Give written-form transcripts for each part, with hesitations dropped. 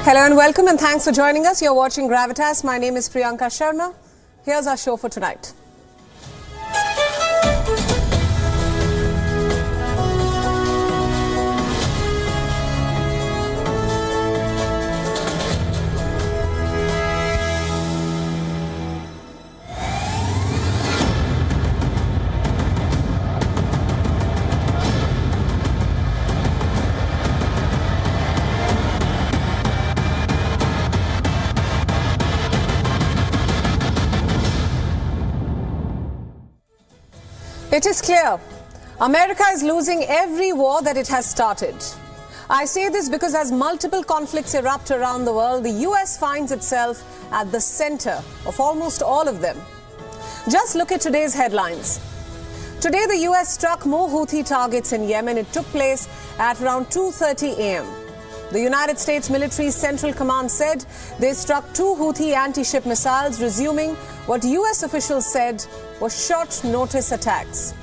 Hello and welcome, and thanks for joining us. You're watching Gravitas. My name is Priyanka Sharma. Here's our show for tonight. It is clear, America is losing every war that it has started. I say this because as multiple conflicts erupt around the world, the US finds itself at the center of almost all of them. Just look at today's headlines. Today, the US struck more Houthi targets in Yemen. It took place at around 2:30 a.m. The United States Military Central Command said they struck 2 Houthi anti-ship missiles, resuming what US officials said were short-notice attacks.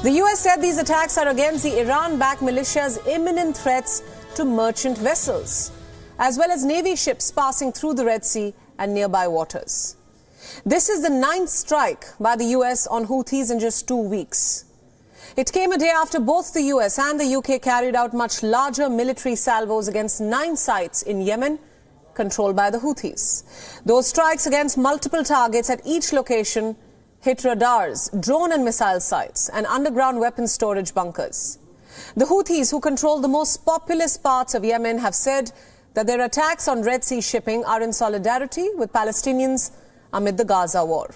The US said these attacks are against the Iran-backed militia's imminent threats to merchant vessels, as well as Navy ships passing through the Red Sea and nearby waters. This is the 9th strike by the US on Houthis in just 2 weeks. It came a day after both the US and the UK carried out much larger military salvos against 9 sites in Yemen, controlled by the Houthis. Those strikes against multiple targets at each location hit radars, drone and missile sites, and underground weapons storage bunkers. The Houthis, who control the most populous parts of Yemen, have said that their attacks on Red Sea shipping are in solidarity with Palestinians amid the Gaza war.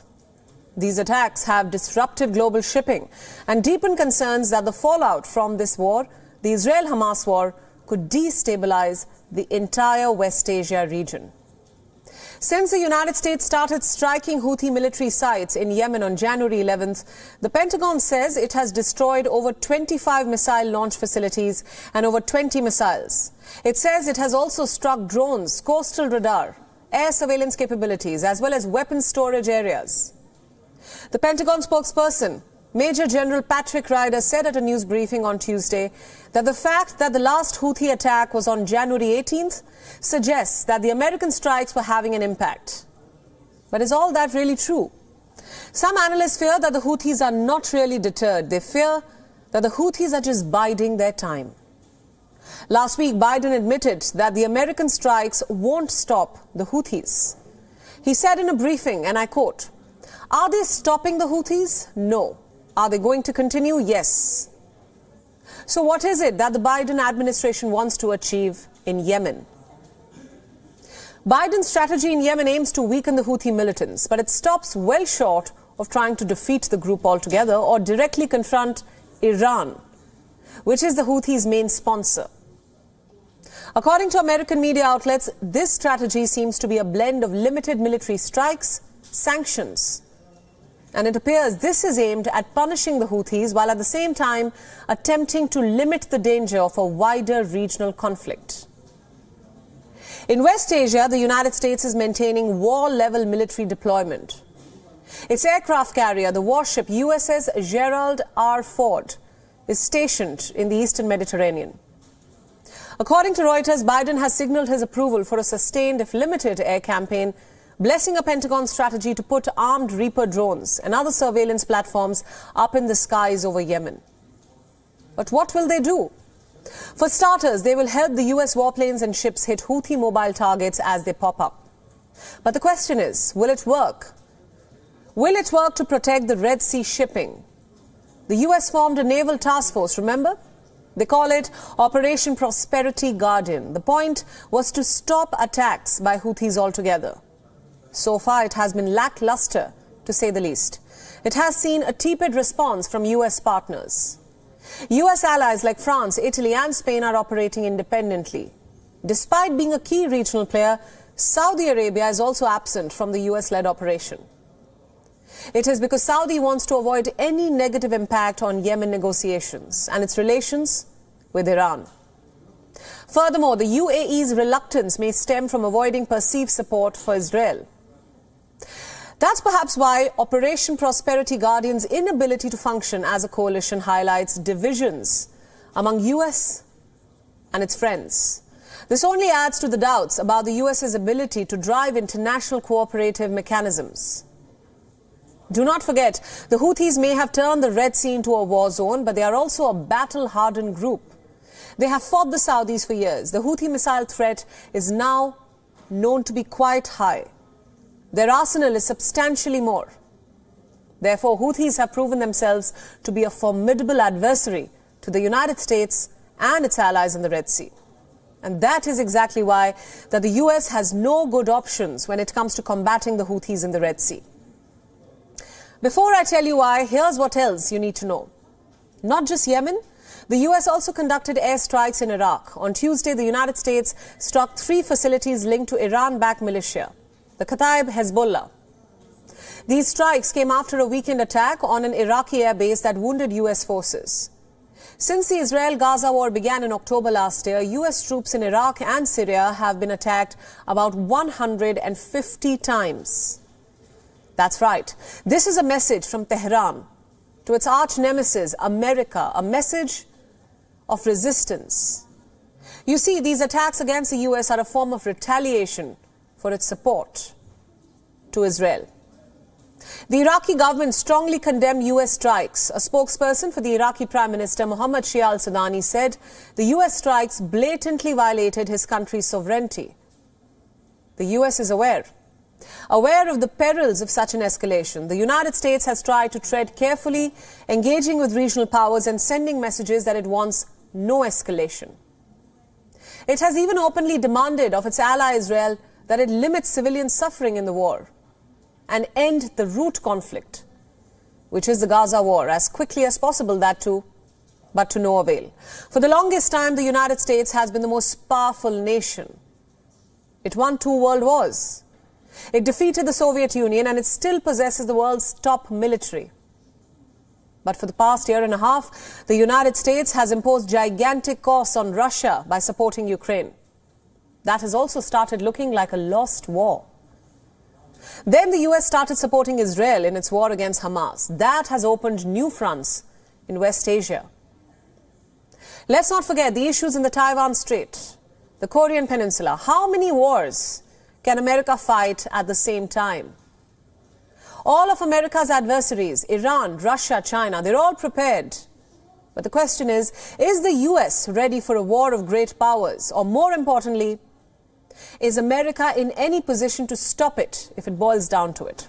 These attacks have disrupted global shipping and deepened concerns that the fallout from this war, the Israel-Hamas war, could destabilize the entire West Asia region. Since the United States started striking Houthi military sites in Yemen on January 11th, the Pentagon says it has destroyed over 25 missile launch facilities and over 20 missiles. It says it has also struck drones, coastal radar, air surveillance capabilities, as well as weapons storage areas. The Pentagon spokesperson, Major General Patrick Ryder, said at a news briefing on Tuesday that the fact that the last Houthi attack was on January 18th suggests that the American strikes were having an impact. But is all that really true? Some analysts fear that the Houthis are not really deterred. They fear that the Houthis are just biding their time. Last week, Biden admitted that the American strikes won't stop the Houthis. He said in a briefing, and I quote, "Are they stopping the Houthis? No. Are they going to continue? Yes." So what is it that the Biden administration wants to achieve in Yemen? Biden's strategy in Yemen aims to weaken the Houthi militants, but it stops well short of trying to defeat the group altogether or directly confront Iran, which is the Houthis' main sponsor. According to American media outlets, this strategy seems to be a blend of limited military strikes, sanctions, and it appears this is aimed at punishing the Houthis while at the same time attempting to limit the danger of a wider regional conflict. In West Asia, the United States is maintaining war-level military deployment. Its aircraft carrier, the warship USS Gerald R. Ford, is stationed in the eastern Mediterranean. According to Reuters, Biden has signaled his approval for a sustained, if limited, air campaign, blessing a Pentagon strategy to put armed Reaper drones and other surveillance platforms up in the skies over Yemen. But what will they do? For starters, they will help the US warplanes and ships hit Houthi mobile targets as they pop up. But the question is, will it work? Will it work to protect the Red Sea shipping? The US formed a naval task force, remember? They call it Operation Prosperity Guardian. The point was to stop attacks by Houthis altogether. So far, it has been lackluster, to say the least. It has seen a tepid response from US partners. US allies like France, Italy and Spain are operating independently. Despite being a key regional player, Saudi Arabia is also absent from the US-led operation. It is because Saudi wants to avoid any negative impact on Yemen negotiations and its relations with Iran. Furthermore, the UAE's reluctance may stem from avoiding perceived support for Israel. That's perhaps why Operation Prosperity Guardian's inability to function as a coalition highlights divisions among US and its friends. This only adds to the doubts about the US's ability to drive international cooperative mechanisms. Do not forget, the Houthis may have turned the Red Sea into a war zone, but they are also a battle-hardened group. They have fought the Saudis for years. The Houthi missile threat is now known to be quite high. Their arsenal is substantially more. Therefore, Houthis have proven themselves to be a formidable adversary to the United States and its allies in the Red Sea. And that is exactly why that the US has no good options when it comes to combating the Houthis in the Red Sea. Before I tell you why, here's what else you need to know. Not just Yemen, the US also conducted airstrikes in Iraq. On Tuesday, the United States struck 3 facilities linked to Iran-backed militia, the Kataib Hezbollah. These strikes came after a weekend attack on an Iraqi airbase that wounded US forces. Since the Israel-Gaza war began in October last year, US troops in Iraq and Syria have been attacked about 150 times. That's right. This is a message from Tehran to its arch-nemesis, America, a message of resistance. You see, these attacks against the US are a form of retaliation for its support to Israel. The Iraqi government strongly condemned US strikes. A spokesperson for the Iraqi Prime Minister, Mohammad Shia al-Sudani, said the US strikes blatantly violated his country's sovereignty. The US is aware of the perils of such an escalation. The United States has tried to tread carefully, engaging with regional powers and sending messages that it wants no escalation. It has even openly demanded of its ally Israel that it limits civilian suffering in the war and end the root conflict, which is the Gaza war, as quickly as possible, that too, but to no avail. For the longest time, the United States has been the most powerful nation. It won 2 world wars. It defeated the Soviet Union, and it still possesses the world's top military. But for the past year and a half, the United States has imposed gigantic costs on Russia by supporting Ukraine. That has also started looking like a lost war. Then the US started supporting Israel in its war against Hamas. That has opened new fronts in West Asia. Let's not forget the issues in the Taiwan Strait, the Korean Peninsula. How many wars can America fight at the same time? All of America's adversaries, Iran, Russia, China, they're all prepared. But the question is the US ready for a war of great powers? Or more importantly, is America in any position to stop it if it boils down to it?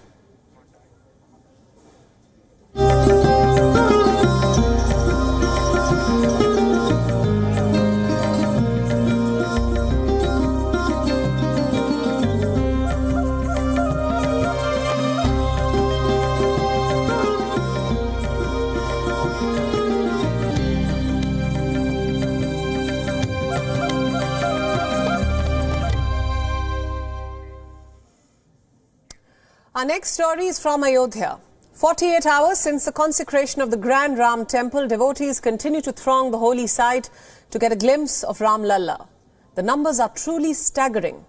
Our next story is from Ayodhya. 48 hours since the consecration of the Grand Ram Temple, devotees continue to throng the holy site to get a glimpse of Ram Lalla. The numbers are truly staggering.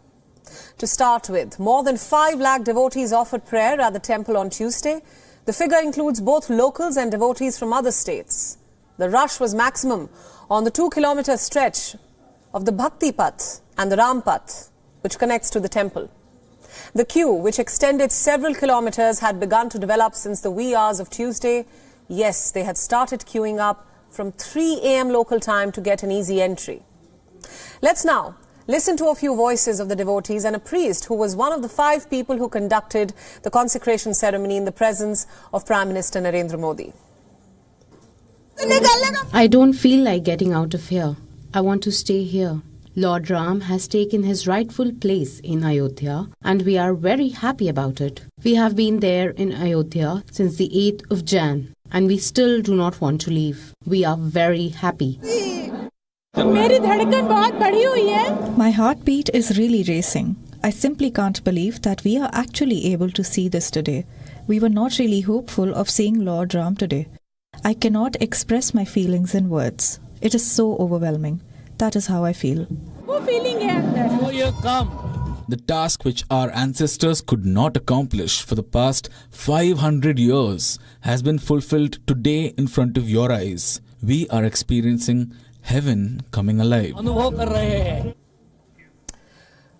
To start with, more than 5 lakh devotees offered prayer at the temple on Tuesday. The figure includes both locals and devotees from other states. The rush was maximum on the 2-kilometer stretch of the Bhakti Path and the Ram Path, which connects to the temple. The queue, which extended several kilometers, had begun to develop since the wee hours of Tuesday. Yes, they had started queuing up from 3 a.m. local time to get an easy entry. Let's now listen to a few voices of the devotees and a priest who was one of the 5 people who conducted the consecration ceremony in the presence of Prime Minister Narendra Modi. I don't feel like getting out of here. I want to stay here. Lord Ram has taken his rightful place in Ayodhya, and we are very happy about it. We have been there in Ayodhya since the 8th of Jan, and we still do not want to leave. We are very happy. My heartbeat is really racing. I simply can't believe that we are actually able to see this today. We were not really hopeful of seeing Lord Ram today. I cannot express my feelings in words. It is so overwhelming. That is how I feel. The task which our ancestors could not accomplish for the past 500 years has been fulfilled today in front of your eyes. We are experiencing heaven coming alive.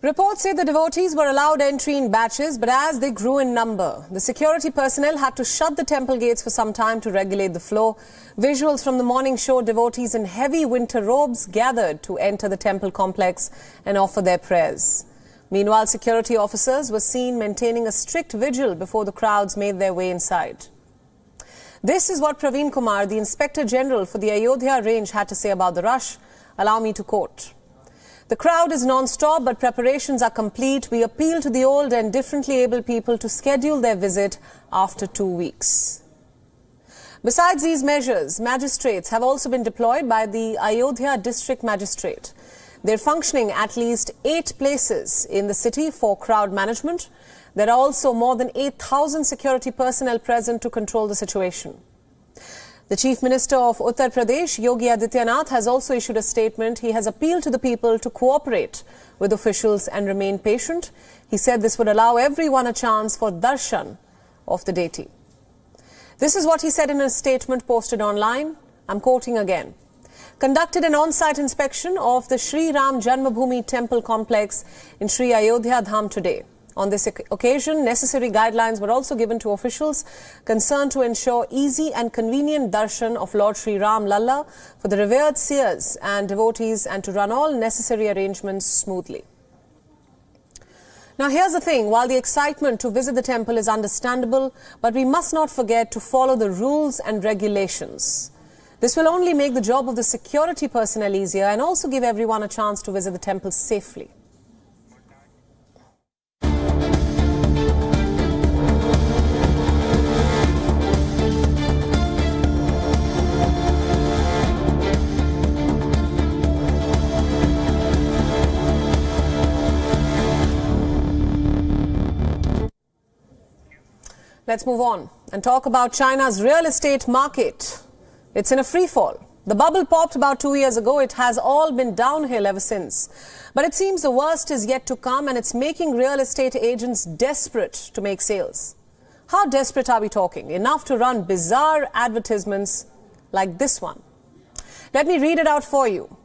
Reports say the devotees were allowed entry in batches, but as they grew in number, the security personnel had to shut the temple gates for some time to regulate the flow. Visuals from the morning show devotees in heavy winter robes gathered to enter the temple complex and offer their prayers. Meanwhile, security officers were seen maintaining a strict vigil before the crowds made their way inside. This is what Praveen Kumar, the Inspector General for the Ayodhya range, had to say about the rush. Allow me to quote. The crowd is non-stop, but preparations are complete. We appeal to the old and differently able people to schedule their visit after 2 weeks. Besides these measures, magistrates have also been deployed by the Ayodhya District Magistrate. They're functioning at least 8 places in the city for crowd management. There are also more than 8,000 security personnel present to control the situation. The Chief Minister of Uttar Pradesh, Yogi Adityanath, has also issued a statement. He has appealed to the people to cooperate with officials and remain patient. He said this would allow everyone a chance for darshan of the deity. This is what he said in a statement posted online. I'm quoting again. Conducted an on-site inspection of the Sri Ram Janmabhoomi temple complex in Sri Ayodhya Dham today. On this occasion, necessary guidelines were also given to officials concerned to ensure easy and convenient darshan of Lord Sri Ram Lalla for the revered seers and devotees and to run all necessary arrangements smoothly. Now here's the thing, while the excitement to visit the temple is understandable, but we must not forget to follow the rules and regulations. This will only make the job of the security personnel easier and also give everyone a chance to visit the temple safely. Let's move on and talk about China's real estate market. It's in a free fall. The bubble popped about 2 years ago. It has all been downhill ever since. But it seems the worst is yet to come, and it's making real estate agents desperate to make sales. How desperate are we talking? Enough to run bizarre advertisements like this one. Let me read it out for you.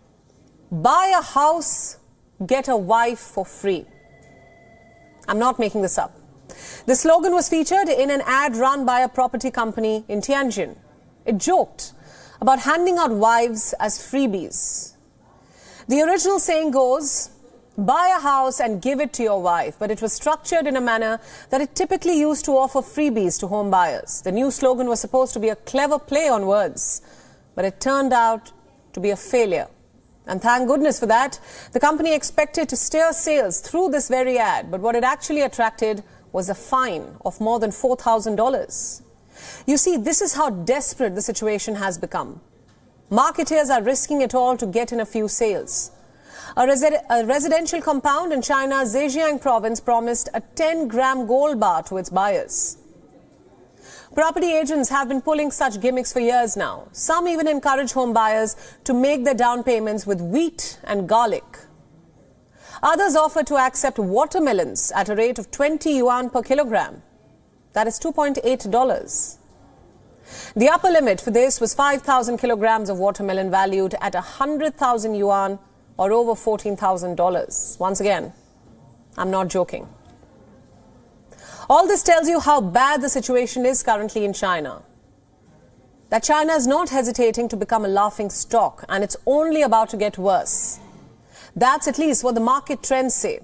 Buy a house, get a wife for free. I'm not making this up. The slogan was featured in an ad run by a property company in Tianjin. It joked about handing out wives as freebies. The original saying goes, buy a house and give it to your wife, but it was structured in a manner that it typically used to offer freebies to home buyers. The new slogan was supposed to be a clever play on words, but it turned out to be a failure. And thank goodness for that. The company expected to steer sales through this very ad, but what it actually attracted was a fine of more than $4,000. You see, this is how desperate the situation has become. Marketeers are risking it all to get in a few sales. A residential compound in China's Zhejiang province promised a 10-gram gold bar to its buyers. Property agents have been pulling such gimmicks for years now. Some even encourage home buyers to make their down payments with wheat and garlic. Others offer to accept watermelons at a rate of 20 yuan per kilogram. That is $2.8. The upper limit for this was 5,000 kilograms of watermelon valued at 100,000 yuan or over $14,000. Once again, I'm not joking. All this tells you how bad the situation is currently in China. That China is not hesitating to become a laughing stock, and it's only about to get worse. That's at least what the market trends say.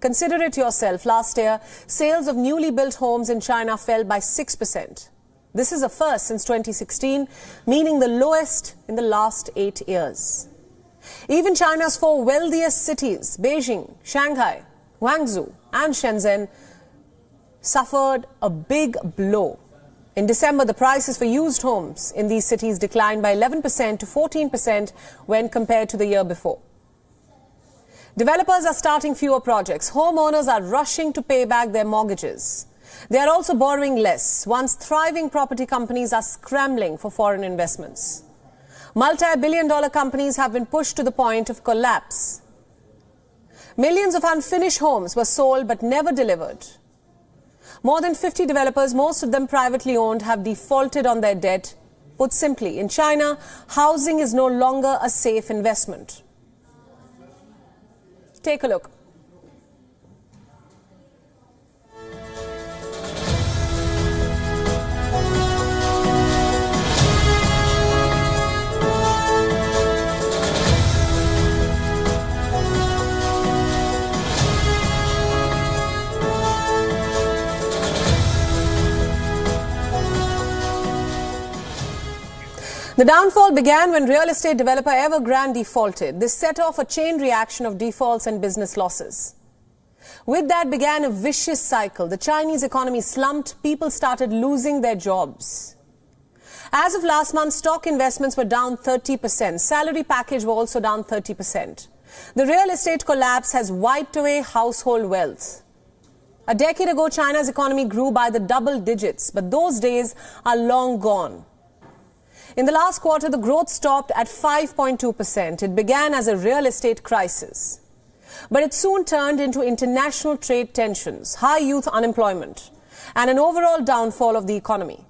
Consider it yourself. Last year, sales of newly built homes in China fell by 6%. This is a first since 2016, meaning the lowest in the last 8 years. Even China's 4 wealthiest cities, Beijing, Shanghai, Guangzhou and Shenzhen, suffered a big blow. In December, the prices for used homes in these cities declined by 11% to 14% when compared to the year before. Developers are starting fewer projects. Homeowners are rushing to pay back their mortgages. They are also borrowing less. Once thriving property companies are scrambling for foreign investments. Multi-billion-dollar companies have been pushed to the point of collapse. Millions of unfinished homes were sold but never delivered. More than 50 developers, most of them privately owned, have defaulted on their debt. Put simply, in China, housing is no longer a safe investment. Take a look. The downfall began when real estate developer Evergrande defaulted. This set off a chain reaction of defaults and business losses. With that began a vicious cycle. The Chinese economy slumped. People started losing their jobs. As of last month, stock investments were down 30%. Salary package were also down 30%. The real estate collapse has wiped away household wealth. A decade ago, China's economy grew by the double digits, but those days are long gone. In the last quarter, the growth stopped at 5.2%. It began as a real estate crisis. But it soon turned into international trade tensions, high youth unemployment, and an overall downfall of the economy.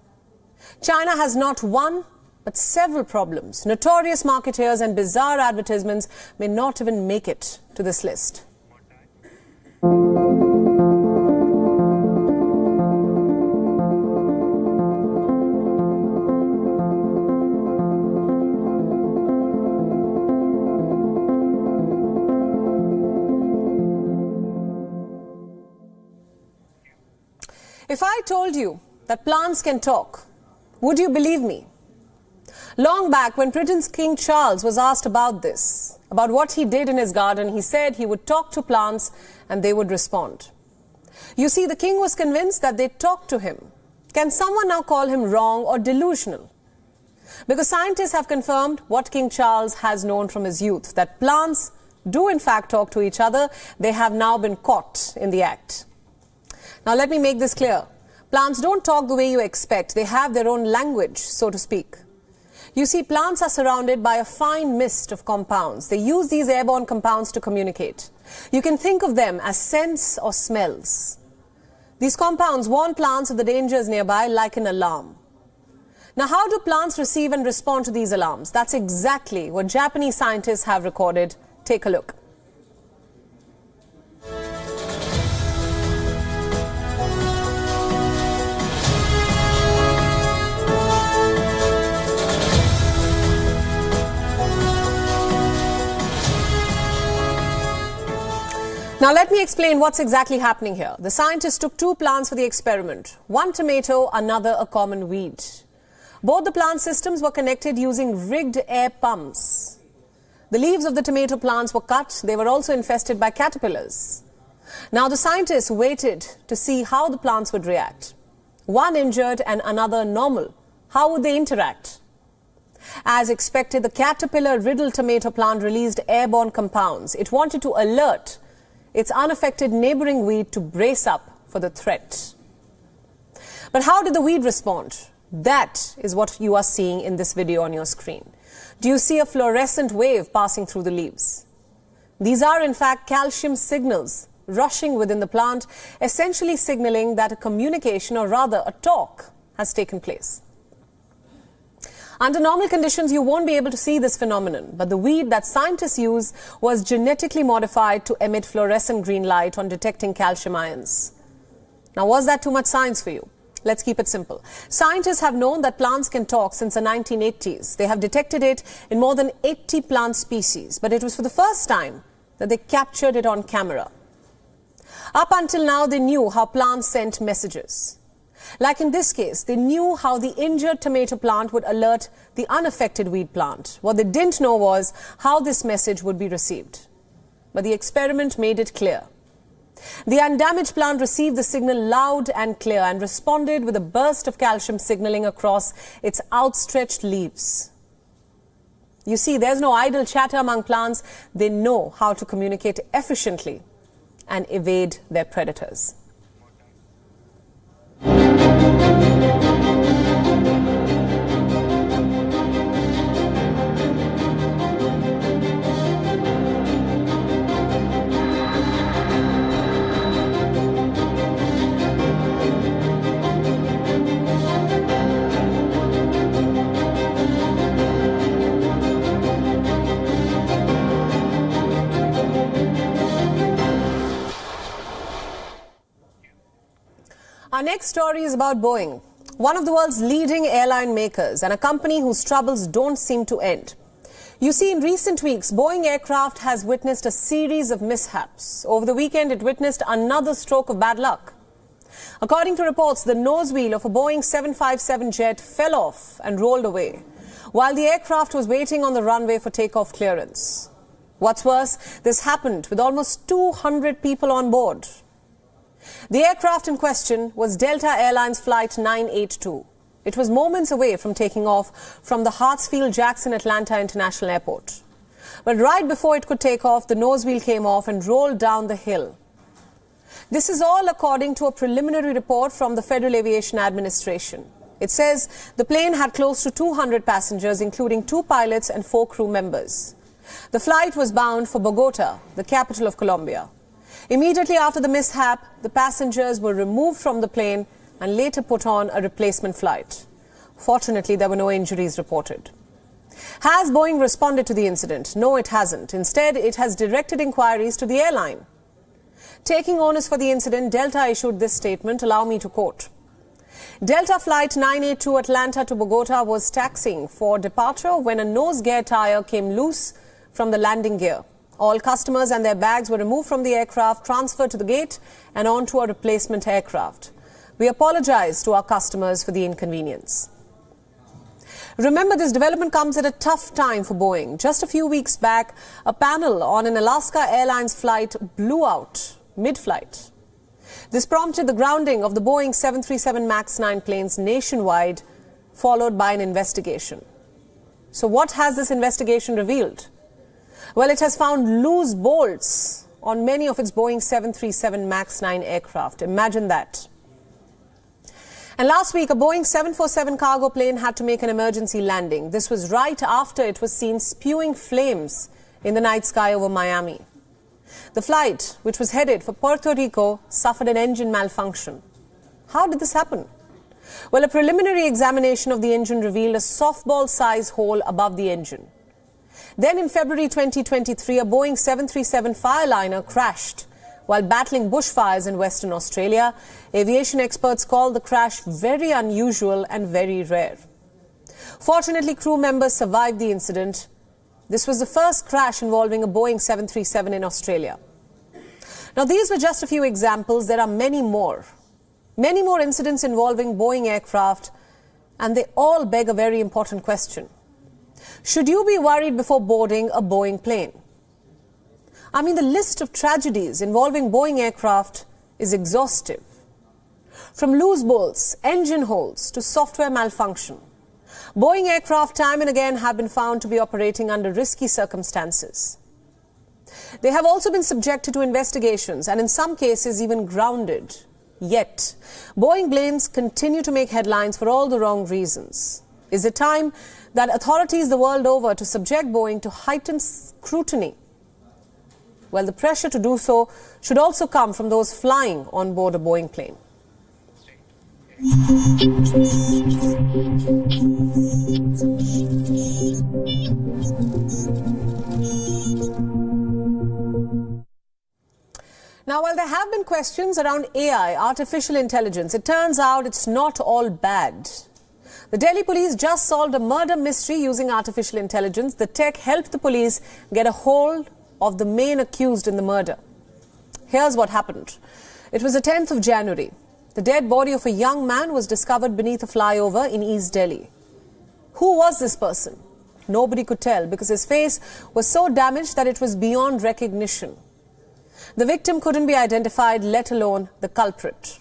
China has not one, but several problems. Notorious marketeers and bizarre advertisements may not even make it to this list. If I told you that plants can talk, would you believe me? Long back, when Britain's King Charles was asked about this, about what he did in his garden, he said he would talk to plants and they would respond. You see, the king was convinced that they'd talk to him. Can someone now call him wrong or delusional? Because scientists have confirmed what King Charles has known from his youth, that plants do in fact talk to each other. They have now been caught in the act. Now let me make this clear. Plants don't talk the way you expect. They have their own language, so to speak. You see, plants are surrounded by a fine mist of compounds. They use these airborne compounds to communicate. You can think of them as scents or smells. These compounds warn plants of the dangers nearby like an alarm. Now, how do plants receive and respond to these alarms? That's exactly what Japanese scientists have recorded. Take a look. Now let me explain what's exactly happening here. The scientists took two plants for the experiment. One tomato, another a common weed. Both the plant systems were connected using rigged air pumps. The leaves of the tomato plants were cut. They were also infested by caterpillars. Now the scientists waited to see how the plants would react. One injured and another normal. How would they interact? As expected, the caterpillar-riddled tomato plant released airborne compounds. It wanted to alert its unaffected neighboring weed to brace up for the threat. But how did the weed respond? That is what you are seeing in this video on your screen. Do you see a fluorescent wave passing through the leaves? These are in fact calcium signals rushing within the plant, essentially signaling that a communication, or rather a talk, has taken place. Under normal conditions, you won't be able to see this phenomenon, but the weed that scientists use was genetically modified to emit fluorescent green light on detecting calcium ions. Now, was that too much science for you? Let's keep it simple. Scientists have known that plants can talk since the 1980s. They have detected it in more than 80 plant species, but it was for the first time that they captured it on camera. Up until now, they knew how plants sent messages. Like in this case, they knew how the injured tomato plant would alert the unaffected weed plant. What they didn't know was how this message would be received. But the experiment made it clear. The undamaged plant received the signal loud and clear and responded with a burst of calcium signaling across its outstretched leaves. You see, there's no idle chatter among plants. They know how to communicate efficiently and evade their predators. Our next story is about Boeing, one of the world's leading airline makers and a company whose troubles don't seem to end. You see, in recent weeks, Boeing aircraft has witnessed a series of mishaps. Over the weekend, it witnessed another stroke of bad luck. According to reports, the nose wheel of a Boeing 757 jet fell off and rolled away. while the aircraft was waiting on the runway for takeoff clearance. What's worse, this happened with almost 200 people on board. The aircraft in question was Delta Airlines Flight 982. It was moments away from taking off from the Hartsfield-Jackson Atlanta International Airport. But right before it could take off, the nose wheel came off and rolled down the hill. This is all according to a preliminary report from the Federal Aviation Administration. It says the plane had close to 200 passengers, including 2 pilots and 4 crew members. The flight was bound for Bogota, the capital of Colombia. Immediately after the mishap, the passengers were removed from the plane and later put on a replacement flight. Fortunately, there were no injuries reported. Has Boeing responded to the incident? No, it hasn't. Instead, it has directed inquiries to the airline. Taking onus for the incident, Delta issued this statement. Allow me to quote. Delta Flight 982 Atlanta to Bogota was taxiing for departure when a nose gear tire came loose from the landing gear. All customers and their bags were removed from the aircraft, transferred to the gate and onto a replacement aircraft. We apologize to our customers for the inconvenience. Remember, this development comes at a tough time for Boeing. Just a few weeks back, a panel on an Alaska Airlines flight blew out mid-flight. This prompted the grounding of the Boeing 737 MAX 9 planes nationwide, followed by an investigation. So what has this investigation revealed? Well, it has found loose bolts on many of its Boeing 737 MAX 9 aircraft. Imagine that. And last week, a Boeing 747 cargo plane had to make an emergency landing. This was right after it was seen spewing flames in the night sky over Miami. The flight, which was headed for Puerto Rico, suffered an engine malfunction. How did this happen? Well, a preliminary examination of the engine revealed a softball-sized hole above the engine. Then in February 2023, a Boeing 737 Fireliner crashed while battling bushfires in Western Australia. Aviation experts call the crash very unusual and very rare. Fortunately, crew members survived the incident. This was the first crash involving a Boeing 737 in Australia. Now, these were just a few examples. There are many more incidents involving Boeing aircraft, and they all beg a very important question. Should you be worried before boarding a Boeing plane? I mean, the list of tragedies involving Boeing aircraft is exhaustive. From loose bolts, engine holes to software malfunction, Boeing aircraft time and again have been found to be operating under risky circumstances. They have also been subjected to investigations and in some cases even grounded. Yet, Boeing planes continue to make headlines for all the wrong reasons. Is it time that authorities the world over to subject Boeing to heightened scrutiny? Well, the pressure to do so should also come from those flying on board a Boeing plane. Now, while there have been questions around AI, artificial intelligence, it turns out it's not all bad. The Delhi police just solved a murder mystery using artificial intelligence. The tech helped the police get a hold of the main accused in the murder. Here's what happened. It was the 10th of January. The dead body of a young man was discovered beneath a flyover in East Delhi. Who was this person? Nobody could tell because his face was so damaged that it was beyond recognition. The victim couldn't be identified, let alone the culprit.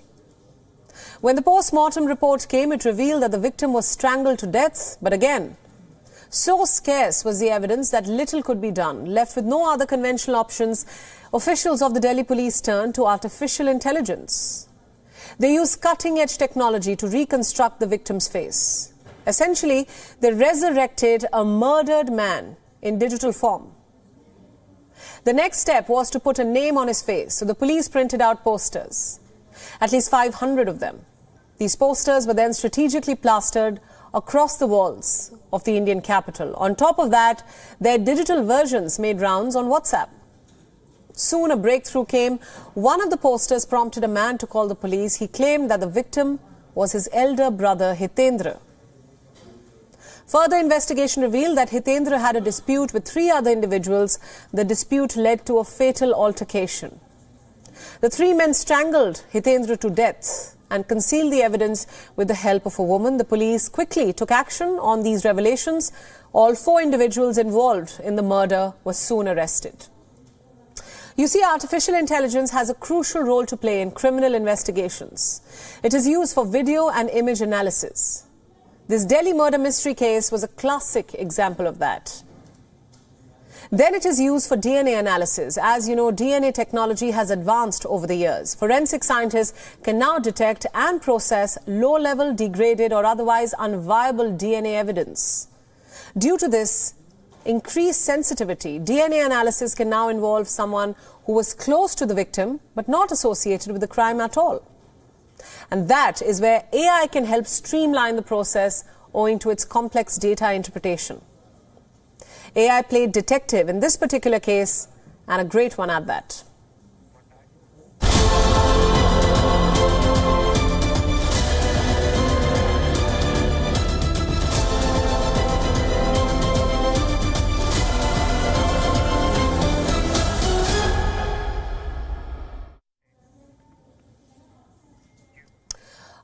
When the post-mortem report came, it revealed that the victim was strangled to death, but again, so scarce was the evidence that little could be done. Left with no other conventional options, officials of the Delhi police turned to artificial intelligence. They used cutting-edge technology to reconstruct the victim's face. Essentially, they resurrected a murdered man in digital form. The next step was to put a name on his face, so the police printed out posters. At least 500 of them. These posters were then strategically plastered across the walls of the Indian capital. On top of that, their digital versions made rounds on WhatsApp. Soon a breakthrough came. One of the posters prompted a man to call the police. He claimed that the victim was his elder brother, Hitendra. Further investigation revealed that Hitendra had a dispute with 3 other individuals. The dispute led to a fatal altercation. The 3 men strangled Hitendra to death and concealed the evidence with the help of a woman. The police quickly took action on these revelations. All 4 individuals involved in the murder were soon arrested. You see, artificial intelligence has a crucial role to play in criminal investigations. It is used for video and image analysis. This Delhi murder mystery case was a classic example of that. Then it is used for DNA analysis. As you know, DNA technology has advanced over the years. Forensic scientists can now detect and process low-level, degraded or otherwise unviable DNA evidence. Due to this increased sensitivity, DNA analysis can now involve someone who was close to the victim but not associated with the crime at all. And that is where AI can help streamline the process owing to its complex data interpretation. AI played detective in this particular case, and a great one at that.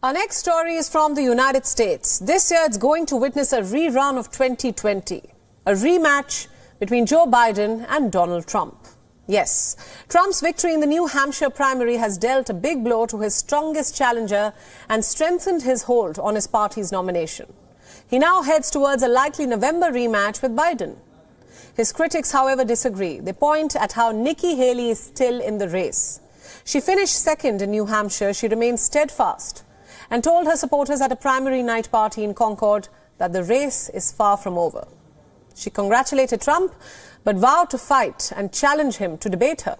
Our next story is from the United States. This year it's going to witness a rerun of 2020. A rematch between Joe Biden and Donald Trump. Yes, Trump's victory in the New Hampshire primary has dealt a big blow to his strongest challenger and strengthened his hold on his party's nomination. He now heads towards a likely November rematch with Biden. His critics, however, disagree. They point at how Nikki Haley is still in the race. She finished second in New Hampshire. She remains steadfast and told her supporters at a primary night party in Concord that the race is far from over. She congratulated Trump, but vowed to fight and challenge him to debate her.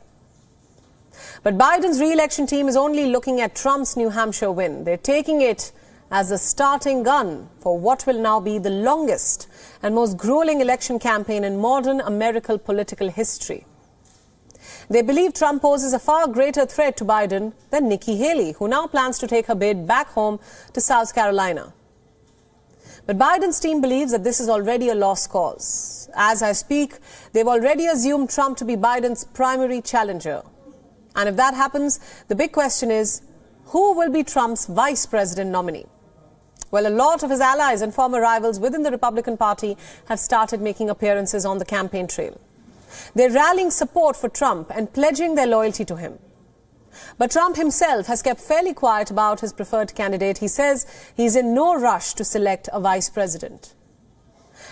But Biden's re-election team is only looking at Trump's New Hampshire win. They're taking it as a starting gun for what will now be the longest and most grueling election campaign in modern American political history. They believe Trump poses a far greater threat to Biden than Nikki Haley, who now plans to take her bid back home to South Carolina. But Biden's team believes that this is already a lost cause. As I speak, they've already assumed Trump to be Biden's primary challenger. And if that happens, the big question is, who will be Trump's vice president nominee? Well, a lot of his allies and former rivals within the Republican Party have started making appearances on the campaign trail. They're rallying support for Trump and pledging their loyalty to him. But Trump himself has kept fairly quiet about his preferred candidate. He says he's in no rush to select a vice president.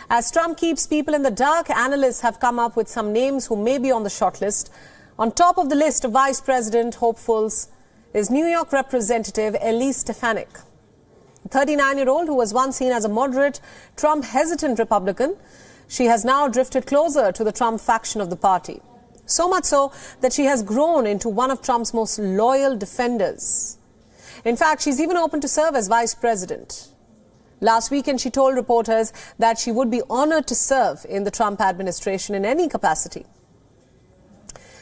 As Trump keeps people in the dark, analysts have come up with some names who may be on the shortlist. On top of the list of vice president hopefuls is New York Representative Elise Stefanik, a 39-year-old who was once seen as a moderate, Trump-hesitant Republican. She has now drifted closer to the Trump faction of the party. So much so that she has grown into one of Trump's most loyal defenders. In fact, she's even open to serve as vice president. Last weekend, she told reporters that she would be honored to serve in the Trump administration in any capacity.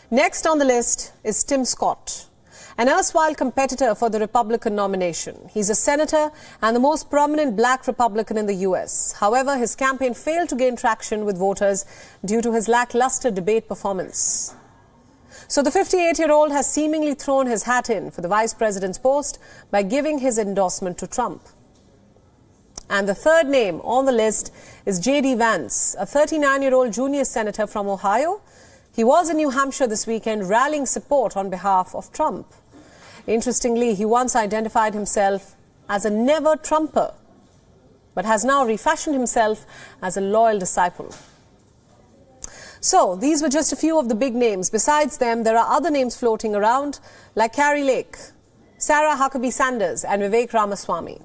Next on the list is Tim Scott, an erstwhile competitor for the Republican nomination. He's a senator and the most prominent black Republican in the U.S. However, his campaign failed to gain traction with voters due to his lackluster debate performance. So the 58-year-old has seemingly thrown his hat in for the vice president's post by giving his endorsement to Trump. And the third name on the list is J.D. Vance, a 39-year-old junior senator from Ohio. He was in New Hampshire this weekend rallying support on behalf of Trump. Interestingly, he once identified himself as a never-Trumper, but has now refashioned himself as a loyal disciple. So, these were just a few of the big names. Besides them, there are other names floating around, like Carrie Lake, Sarah Huckabee Sanders, and Vivek Ramaswamy.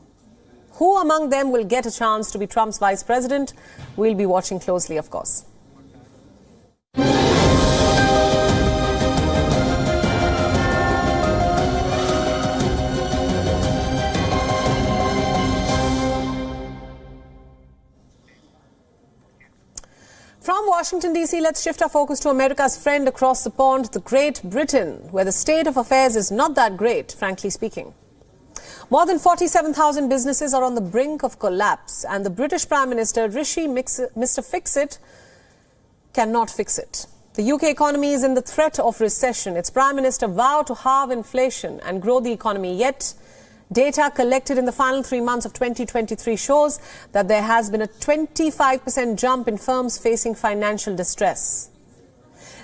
Who among them will get a chance to be Trump's vice president? We'll be watching closely, of course. From Washington, D.C., let's shift our focus to America's friend across the pond, the Great Britain, where the state of affairs is not that great, frankly speaking. More than 47,000 businesses are on the brink of collapse, and the British Prime Minister, Mr. Fix-It, cannot fix it. The UK economy is in the threat of recession. Its Prime Minister vowed to halve inflation and grow the economy, yet Data collected in the final 3 months of 2023 shows that there has been a 25% jump in firms facing financial distress.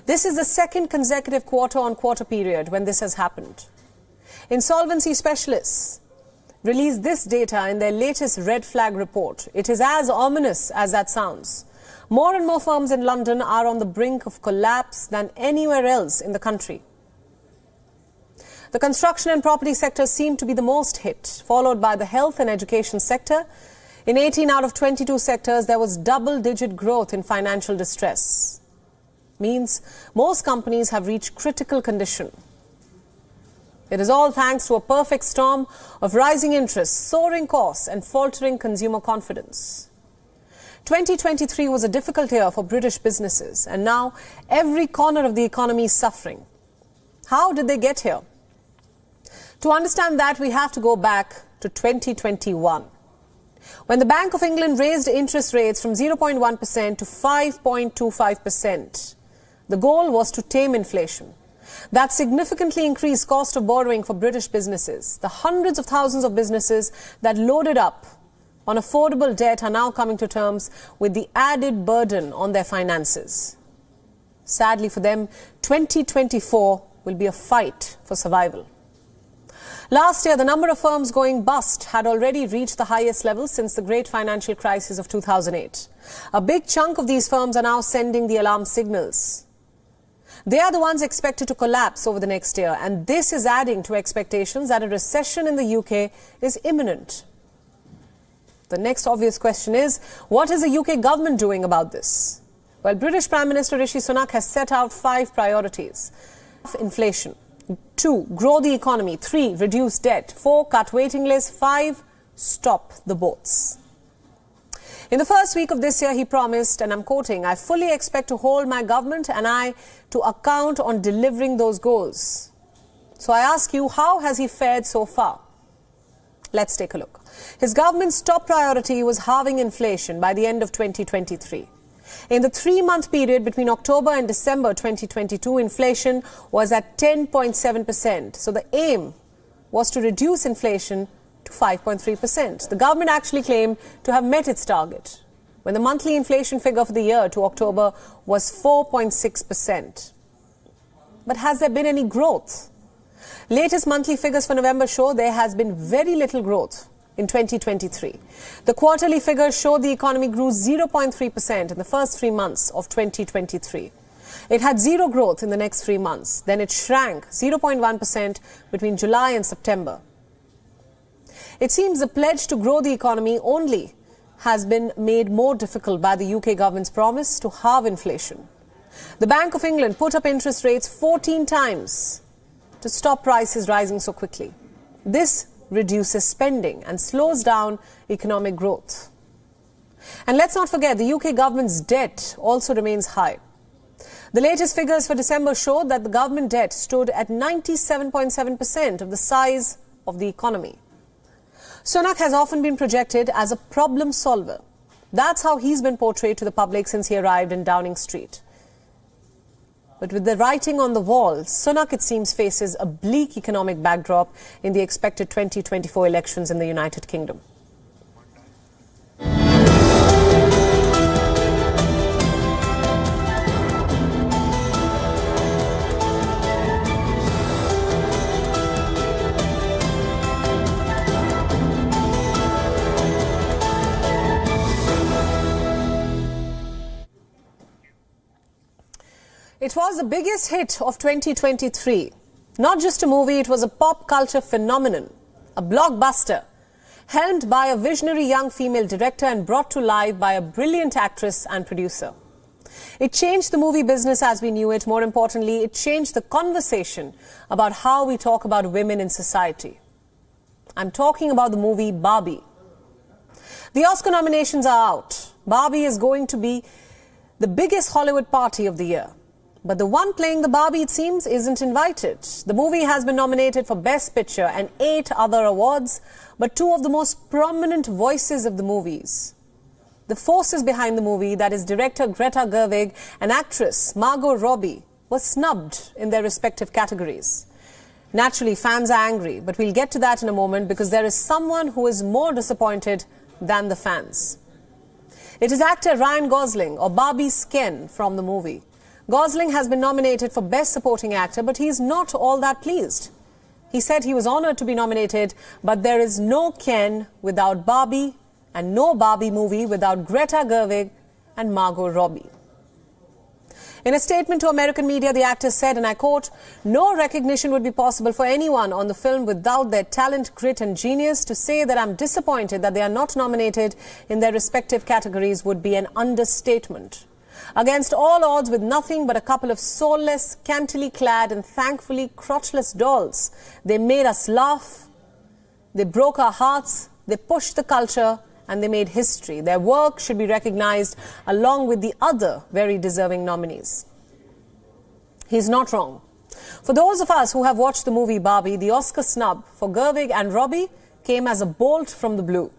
This is the second consecutive quarter-on-quarter period when this has happened. Insolvency specialists released this data in their latest red flag report. It is as ominous as that sounds. More and more firms in London are on the brink of collapse than anywhere else in the country. The construction and property sectors seem to be the most hit, followed by the health and education sector. In 18 out of 22 sectors, there was double-digit growth in financial distress. Means most companies have reached critical condition. It is all thanks to a perfect storm of rising interest, soaring costs and faltering consumer confidence. 2023 was a difficult year for British businesses, and now every corner of the economy is suffering. How did they get here? To understand that, we have to go back to 2021, when the Bank of England raised interest rates from 0.1% to 5.25%. The goal was to tame inflation. That significantly increased cost of borrowing for British businesses. The hundreds of thousands of businesses that loaded up on affordable debt are now coming to terms with the added burden on their finances. Sadly for them, 2024 will be a fight for survival. Last year, the number of firms going bust had already reached the highest level since the great financial crisis of 2008. A big chunk of these firms are now sending the alarm signals. They are the ones expected to collapse over the next year, and this is adding to expectations that a recession in the UK is imminent. The next obvious question is, what is the UK government doing about this? Well, British Prime Minister Rishi Sunak has set out 5 priorities. Inflation. 2, grow the economy. 3, reduce debt. 4, cut waiting lists. 5, stop the boats. In the first week of this year, he promised, and I'm quoting, "I fully expect to hold my government and I to account on delivering those goals." So I ask you, how has he fared so far? Let's take a look. His government's top priority was halving inflation by the end of 2023. In the 3-month period between October and December 2022, inflation was at 10.7%. So the aim was to reduce inflation to 5.3%. The government actually claimed to have met its target, when the monthly inflation figure for the year to October was 4.6%. But has there been any growth? Latest monthly figures for November show there has been very little growth in 2023. The quarterly figures show the economy grew 0.3% in the first 3 months of 2023. It had zero growth in the next 3 months. Then it shrank 0.1% between July and September. It seems the pledge to grow the economy only has been made more difficult by the UK government's promise to halve inflation. The Bank of England put up interest rates 14 times to stop prices rising so quickly. This reduces spending and slows down economic growth. And let's not forget, the UK government's debt also remains high. The latest figures for December showed that the government debt stood at 97.7% of the size of the economy. Sunak has often been projected as a problem solver. That's how he's been portrayed to the public since he arrived in Downing Street. But with the writing on the wall, Sunak, it seems, faces a bleak economic backdrop in the expected 2024 elections in the United Kingdom. It was the biggest hit of 2023. Not just a movie, it was a pop culture phenomenon, a blockbuster, helmed by a visionary young female director and brought to life by a brilliant actress and producer. It changed the movie business as we knew it. More importantly, it changed the conversation about how we talk about women in society. I'm talking about the movie Barbie. The Oscar nominations are out. Barbie is going to be the biggest Hollywood party of the year. But the one playing the Barbie, it seems, isn't invited. The movie has been nominated for Best Picture and 8 other awards, but 2 of the most prominent voices of the movies, the forces behind the movie, that is director Greta Gerwig and actress Margo Robbie, were snubbed in their respective categories. Naturally, fans are angry, but we'll get to that in a moment because there is someone who is more disappointed than the fans. It is actor Ryan Gosling, or Barbie's Ken, from the movie. Gosling has been nominated for Best Supporting Actor, but he is not all that pleased. He said he was honored to be nominated, but there is no Ken without Barbie and no Barbie movie without Greta Gerwig and Margo Robbie. In a statement to American media, the actor said, and I quote, "No recognition would be possible for anyone on the film without their talent, grit and genius. To say that I'm disappointed that they are not nominated in their respective categories would be an understatement. Against all odds, with nothing but a couple of soulless, scantily clad and thankfully crotchless dolls, they made us laugh, they broke our hearts, they pushed the culture, and they made history. Their work should be recognized along with the other very deserving nominees." He's not wrong. For those of us who have watched the movie Barbie, the Oscar snub for Gerwig and Robbie came as a bolt from the blue.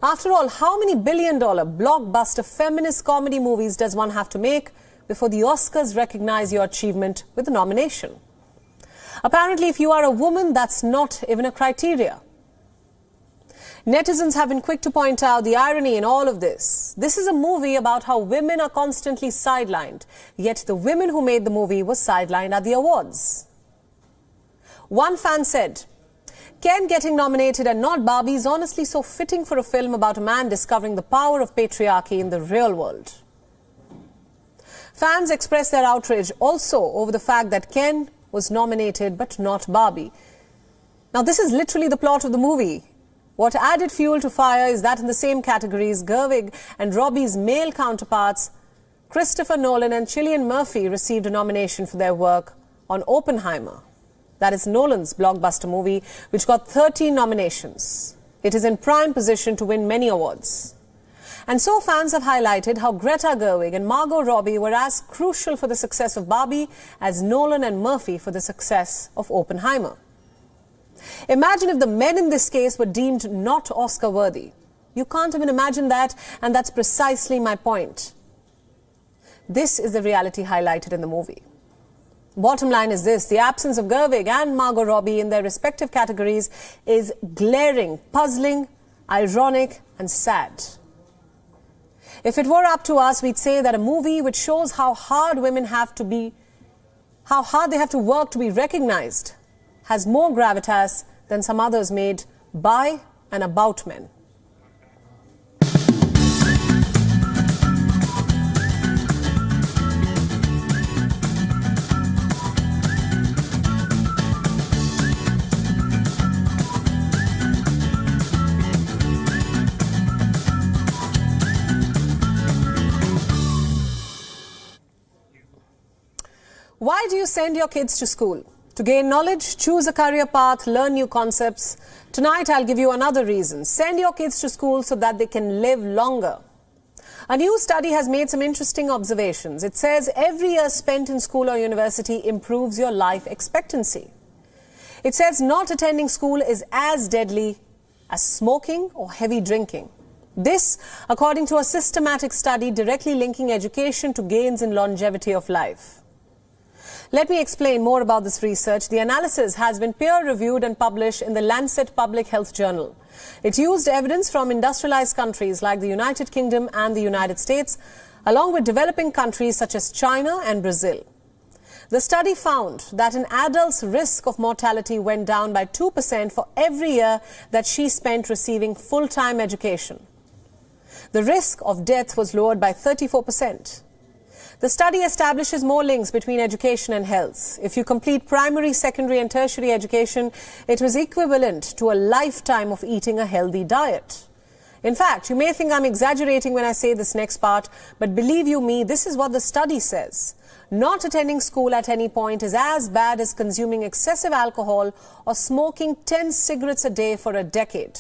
After all, how many billion-dollar blockbuster feminist comedy movies does one have to make before the Oscars recognize your achievement with a nomination? Apparently, if you are a woman, that's not even a criteria. Netizens have been quick to point out the irony in all of this. This is a movie about how women are constantly sidelined, yet the women who made the movie were sidelined at the awards. One fan said, "Ken getting nominated and not Barbie is honestly so fitting for a film about a man discovering the power of patriarchy in the real world." Fans expressed their outrage also over the fact that Ken was nominated but not Barbie. Now, this is literally the plot of the movie. What added fuel to fire is that in the same categories, Gerwig and Robbie's male counterparts, Christopher Nolan and Cillian Murphy, received a nomination for their work on Oppenheimer. That is Nolan's blockbuster movie, which got 13 nominations. It is in prime position to win many awards. And so fans have highlighted how Greta Gerwig and Margot Robbie were as crucial for the success of Barbie as Nolan and Murphy for the success of Oppenheimer. Imagine if the men in this case were deemed not Oscar-worthy. You can't even imagine that, and that's precisely my point. This is the reality highlighted in the movie. Bottom line is this: the absence of Gerwig and Margot Robbie in their respective categories is glaring, puzzling, ironic, and sad. If it were up to us, we'd say that a movie which shows how hard women have to be, how hard they have to work to be recognized, has more gravitas than some others made by and about men. Why do you send your kids to school? To gain knowledge, choose a career path, learn new concepts. Tonight, I'll give you another reason. Send your kids to school so that they can live longer. A new study has made some interesting observations. It says every year spent in school or university improves your life expectancy. It says not attending school is as deadly as smoking or heavy drinking. This, according to a systematic study directly linking education to gains in longevity of life. Let me explain more about this research. The analysis has been peer-reviewed and published in the Lancet Public Health Journal. It used evidence from industrialized countries like the United Kingdom and the United States, along with developing countries such as China and Brazil. The study found that an adult's risk of mortality went down by 2% for every year that she spent receiving full-time education. The risk of death was lowered by 34%. The study establishes more links between education and health. If you complete primary, secondary and tertiary education, it was equivalent to a lifetime of eating a healthy diet. In fact, you may think I'm exaggerating when I say this next part, but believe you me, this is what the study says. Not attending school at any point is as bad as consuming excessive alcohol or smoking 10 cigarettes a day for a decade.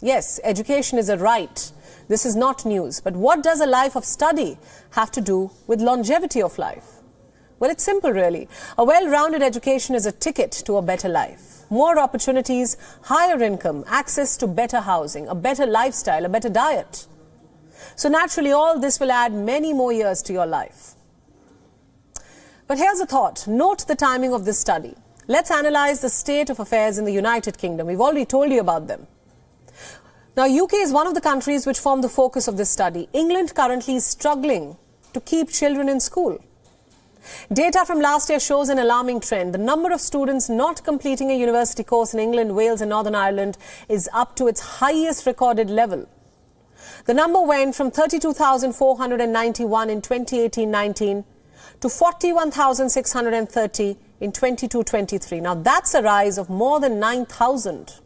Yes, education is a right. This is not news. But what does a life of study have to do with longevity of life? Well, it's simple, really. A well-rounded education is a ticket to a better life. More opportunities, higher income, access to better housing, a better lifestyle, a better diet. So naturally, all this will add many more years to your life. But here's a thought. Note the timing of this study. Let's analyze the state of affairs in the United Kingdom. We've already told you about them. Now, UK is one of the countries which form the focus of this study. England currently is struggling to keep children in school. Data from last year shows an alarming trend. The number of students not completing a university course in England, Wales and Northern Ireland is up to its highest recorded level. The number went from 32,491 in 2018-19 to 41,630 in 22-23. Now that's a rise of more than 9,000.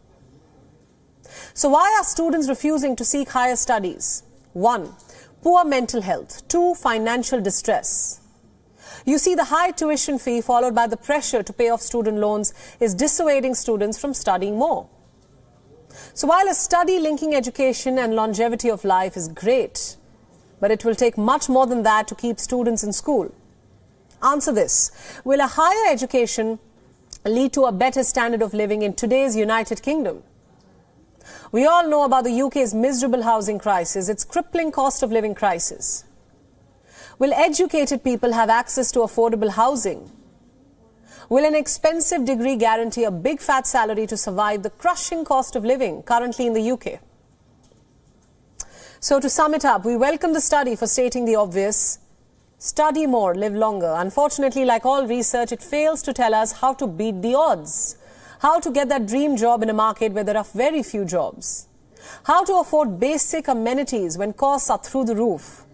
So why are students refusing to seek higher studies? 1. Poor mental health. 2. Financial distress. You see, the high tuition fee followed by the pressure to pay off student loans is dissuading students from studying more. So while a study linking education and longevity of life is great, but it will take much more than that to keep students in school. Answer this. Will a higher education lead to a better standard of living in today's United Kingdom? We all know about the UK's miserable housing crisis, its crippling cost of living crisis. Will educated people have access to affordable housing? Will an expensive degree guarantee a big fat salary to survive the crushing cost of living currently in the UK? So to sum it up, we welcome the study for stating the obvious. Study more, live longer. Unfortunately, like all research, it fails to tell us how to beat the odds. How to get that dream job in a market where there are very few jobs. How to afford basic amenities when costs are through the roof.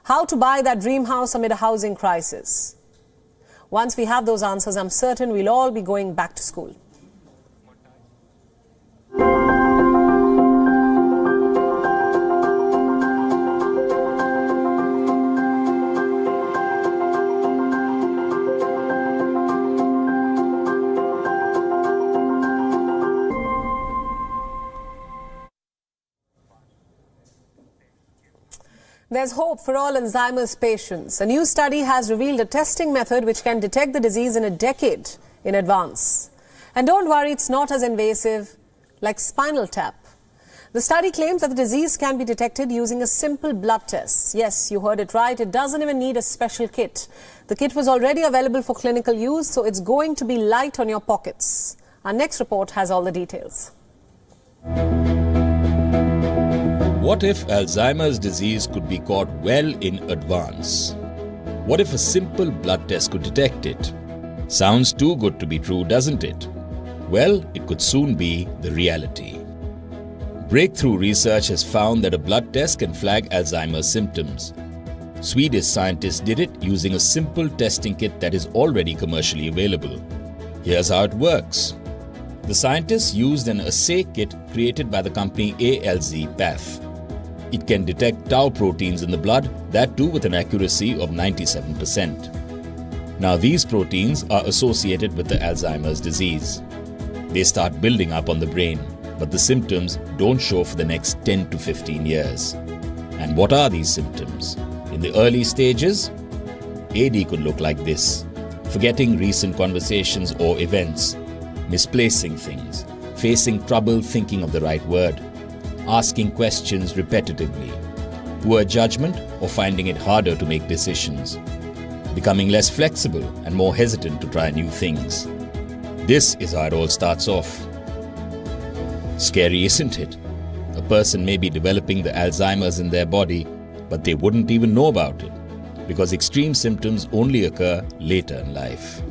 How to buy that dream house amid a housing crisis. Once we have those answers, I'm certain we'll all be going back to school. There's hope for all Alzheimer's patients. A new study has revealed a testing method which can detect the disease in a decade in advance. And don't worry, it's not as invasive like spinal tap. The study claims that the disease can be detected using a simple blood test. Yes, you heard it right. It doesn't even need a special kit. The kit was already available for clinical use, so it's going to be light on your pockets. Our next report has all the details. What if Alzheimer's disease could be caught well in advance? What if a simple blood test could detect it? Sounds too good to be true, doesn't it? Well, it could soon be the reality. Breakthrough research has found that a blood test can flag Alzheimer's symptoms. Swedish scientists did it using a simple testing kit that is already commercially available. Here's how it works. The scientists used an assay kit created by the company Alzheimer's. It can detect tau proteins in the blood, that too with an accuracy of 97%. Now these proteins are associated with the Alzheimer's disease. They start building up on the brain, but the symptoms don't show for the next 10 to 15 years. And what are these symptoms? In the early stages, AD could look like this: forgetting recent conversations or events, misplacing things, facing trouble thinking of the right word, asking questions repetitively, poor judgment or finding it harder to make decisions, becoming less flexible and more hesitant to try new things. This is how it all starts off. Scary, isn't it? A person may be developing the Alzheimer's in their body, but they wouldn't even know about it, because extreme symptoms only occur later in life.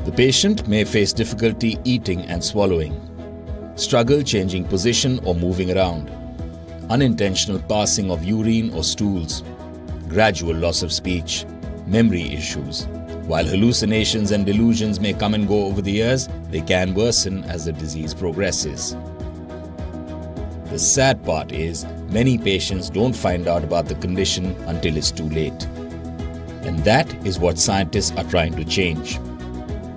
The patient may face difficulty eating and swallowing, struggle changing position or moving around, unintentional passing of urine or stools, gradual loss of speech, memory issues. While hallucinations and delusions may come and go over the years, they can worsen as the disease progresses. The sad part is, many patients don't find out about the condition until it's too late. And that is what scientists are trying to change.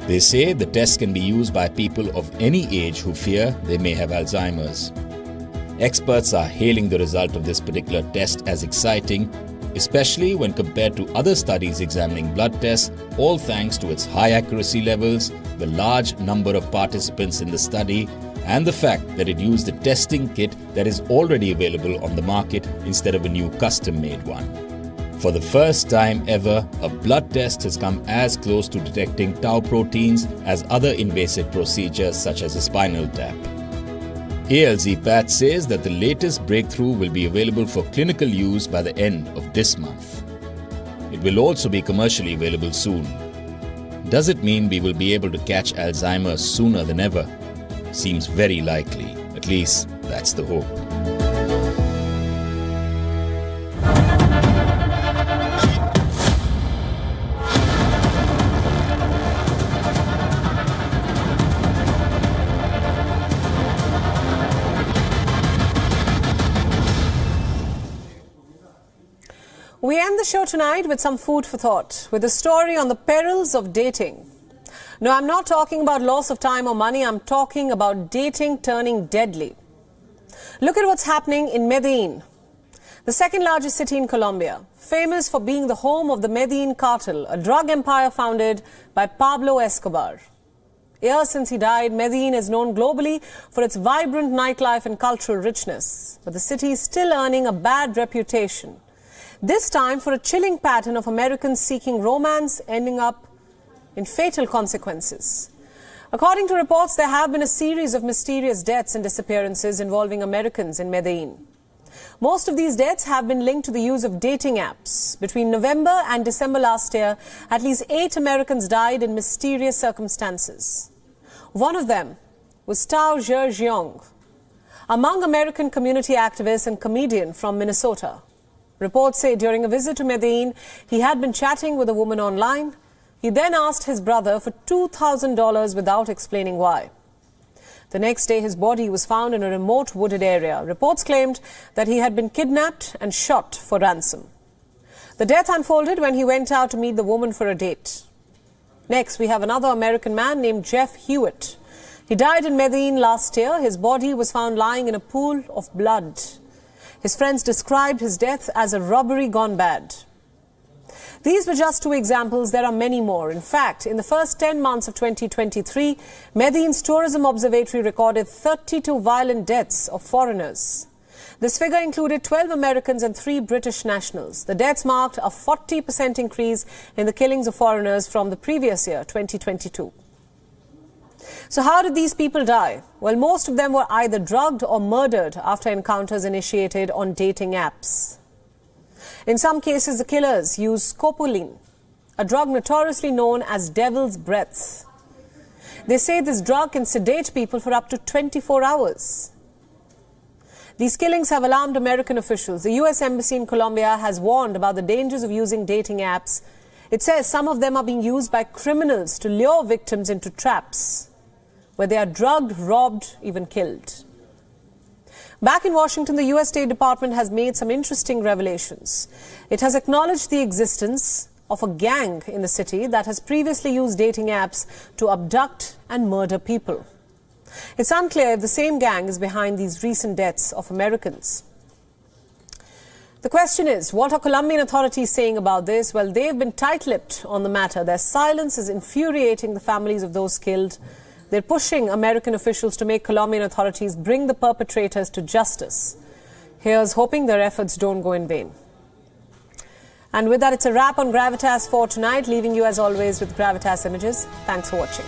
They say the test can be used by people of any age who fear they may have Alzheimer's. Experts are hailing the result of this particular test as exciting, especially when compared to other studies examining blood tests, all thanks to its high accuracy levels, the large number of participants in the study, and the fact that it used a testing kit that is already available on the market instead of a new custom-made one. For the first time ever, a blood test has come as close to detecting tau proteins as other invasive procedures such as a spinal tap. ALZ Pat says that the latest breakthrough will be available for clinical use by the end of this month. It will also be commercially available soon. Does it mean we will be able to catch Alzheimer's sooner than ever? Seems very likely. At least that's the hope. We end the show tonight with some food for thought, with a story on the perils of dating. No, I'm not talking about loss of time or money. I'm talking about dating turning deadly. Look at what's happening in Medellin, the second largest city in Colombia, famous for being the home of the Medellin cartel, a drug empire founded by Pablo Escobar. Years since he died, Medellin is known globally for its vibrant nightlife and cultural richness. But the city is still earning a bad reputation. This time for a chilling pattern of Americans seeking romance ending up in fatal consequences. According to reports, there have been a series of mysterious deaths and disappearances involving Americans in Medellin. Most of these deaths have been linked to the use of dating apps. Between November and December last year, at least 8 Americans died in mysterious circumstances. One of them was Gerwig, a Hmong American community activist and comedian from Minnesota. Reports say during a visit to Medellin, he had been chatting with a woman online. He then asked his brother for $2,000 without explaining why. The next day, his body was found in a remote wooded area. Reports claimed that he had been kidnapped and shot for ransom. The death unfolded when he went out to meet the woman for a date. Next, we have another American man named Jeff Hewitt. He died in Medellin last year. His body was found lying in a pool of blood. His friends described his death as a robbery gone bad. These were just 2 examples. There are many more. In fact, in the first 10 months of 2023, Medellin's Tourism Observatory recorded 32 violent deaths of foreigners. This figure included 12 Americans and 3 British nationals. The deaths marked a 40% increase in the killings of foreigners from the previous year, 2022. So how did these people die? Well, most of them were either drugged or murdered after encounters initiated on dating apps. In some cases, the killers used scopolamine, a drug notoriously known as devil's breath. They say this drug can sedate people for up to 24 hours. These killings have alarmed American officials. The U.S. Embassy in Colombia has warned about the dangers of using dating apps. It says some of them are being used by criminals to lure victims into traps where they are drugged, robbed, even killed. Back in Washington, the U.S. State Department has made some interesting revelations. It has acknowledged the existence of a gang in the city that has previously used dating apps to abduct and murder people. It's unclear if the same gang is behind these recent deaths of Americans. The question is, what are Colombian authorities saying about this? Well, they've been tight-lipped on the matter. Their silence is infuriating the families of those killed. They're pushing American officials to make Colombian authorities bring the perpetrators to justice. Here's hoping their efforts don't go in vain. And with that, it's a wrap on Gravitas for tonight, leaving you as always with Gravitas Images. Thanks for watching.